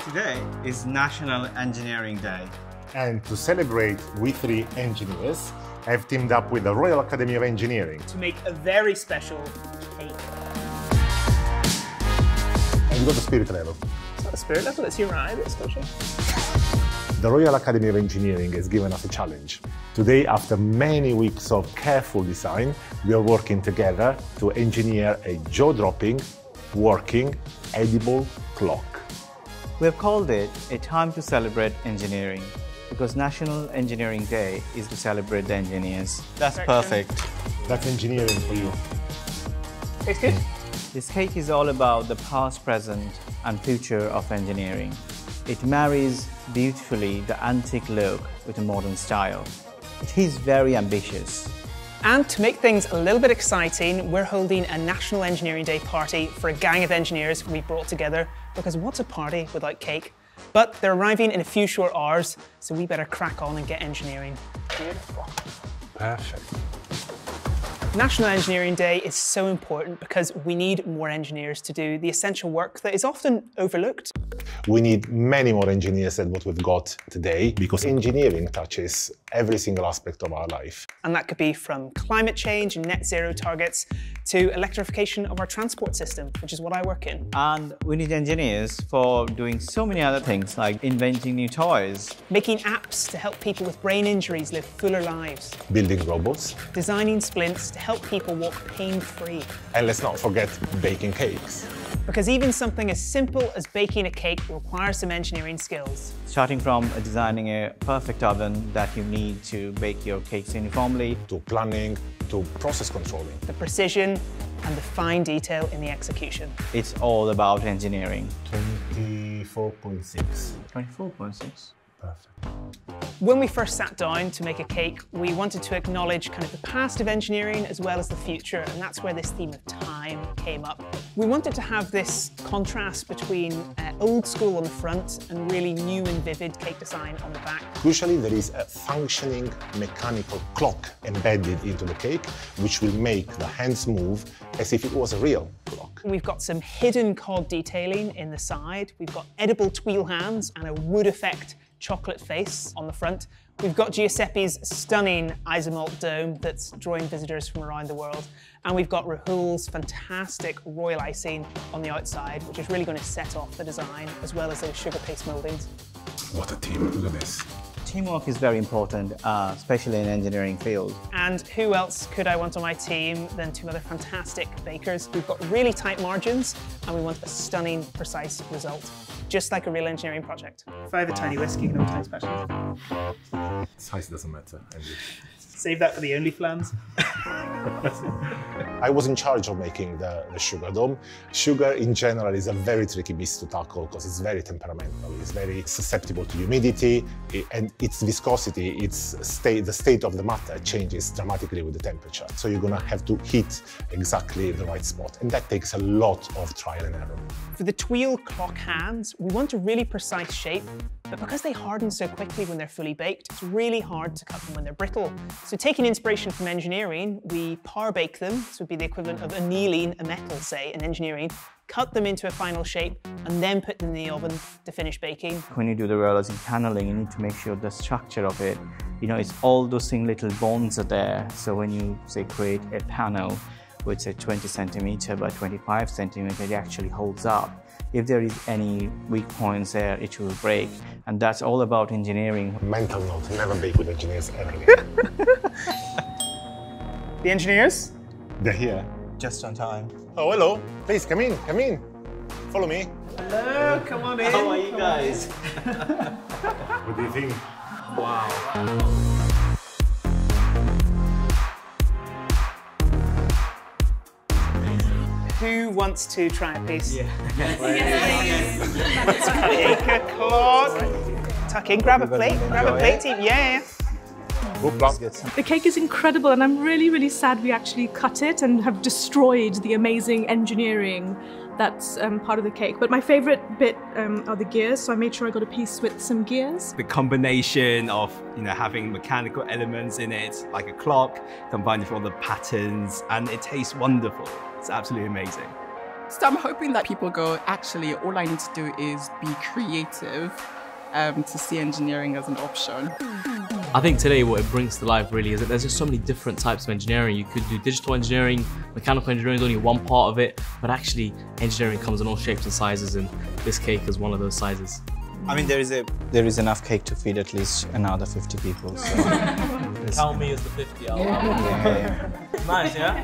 Today is National Engineering Day. And to celebrate, we three engineers have teamed up with the Royal Academy of Engineering to make a very special cake. And we got the spirit level. It's not the spirit level, it's your eye that's touching. The Royal Academy of Engineering has given us a challenge. Today, after many weeks of careful design, we are working together to engineer a jaw-dropping, working, edible clock. We have called it a time to celebrate engineering because National Engineering Day is to celebrate the engineers. That's perfect. That's engineering for you. Tastes good. This cake is all about the past, present and future of engineering. It marries beautifully the antique look with a modern style. It is very ambitious. And to make things a little bit exciting, we're holding a National Engineering Day party for a gang of engineers we brought together, because what's a party without cake? But they're arriving in a few short hours, so we better crack on and get engineering. Beautiful. Perfect. National Engineering Day is so important because we need more engineers to do the essential work that is often overlooked. We need many more engineers than what we've got today because engineering touches every single aspect of our life. And that could be from climate change and net zero targets to electrification of our transport system, which is what I work in. And we need engineers for doing so many other things like inventing new toys, making apps to help people with brain injuries live fuller lives, building robots, designing splints to help people walk pain-free. And let's not forget baking cakes. Because even something as simple as baking a cake requires some engineering skills. starting from designing a perfect oven that you need to bake your cakes uniformly, to planning, to process controlling. The precision and the fine detail in the execution. It's all about engineering. 24.6. 24.6? Perfect. When we first sat down to make a cake, we wanted to acknowledge kind of the past of engineering as well as the future, and that's where this theme of time came up. We wanted to have this contrast between old school on the front and really new and vivid cake design on the back. Crucially, there is a functioning mechanical clock embedded into the cake, which will make the hands move as if it was a real clock. We've got some hidden cog detailing in the side. We've got edible tweel hands and a wood effect chocolate face on the front. We've got Giuseppe's stunning isomalt dome that's drawing visitors from around the world. And we've got Rahul's fantastic royal icing on the outside, which is really going to set off the design, as well as those sugar paste mouldings. What a team, look at this. Teamwork is very important, especially in engineering field. And who else could I want on my team than two other fantastic bakers? We've got really tight margins, and we want a stunning, precise result, just like a real engineering project. If I have a tiny whiskey, no time special. Size doesn't matter, Andy. Save that for the OnlyFlans. I was in charge of making the sugar dome. Sugar in general is a very tricky beast to tackle because it's very temperamental. It's very susceptible to humidity, and its viscosity, the state of the matter changes dramatically with the temperature. So you're gonna have to hit exactly the right spot, and that takes a lot of trial and error. For the tweel clock hands, we want a really precise shape, but because they harden so quickly when they're fully baked, it's really hard to cut them when they're brittle. So taking inspiration from engineering, we power bake them. This would be the equivalent of annealing a metal, say, in engineering, cut them into a final shape, and then put them in the oven to finish baking. When you do the realizing paneling, you need to make sure the structure of it, it's all those things, little bones are there. So when you, say, create a panel with, say, 20 centimeter by 25 centimeter, it actually holds up. If there is any weak points there, it will break. And that's all about engineering. Mental note, never bake with engineers ever again. The engineers? They're here. Just on time. Oh, hello. Please, come in, come in. Follow me. Hello, come on in. How are you guys? What do you think? Wow. Who wants to try a piece? Yeah. Let's take a clock. Tuck in, grab a plate, team. Yeah. The cake is incredible, and I'm really, really sad we actually cut it and have destroyed the amazing engineering that's part of the cake. But my favorite bit are the gears, so I made sure I got a piece with some gears. The combination of having mechanical elements in it, like a clock, combined with all the patterns, and it tastes wonderful. It's absolutely amazing. So I'm hoping that people go, actually, all I need to do is be creative to see engineering as an option. I think today what it brings to life really is that there's just so many different types of engineering. You could do digital engineering, mechanical engineering is only one part of it, but actually engineering comes in all shapes and sizes, and this cake is one of those sizes. I mean, there is enough cake to feed at least another 50 people. So. Count me as the 50. Yeah. Nice, yeah?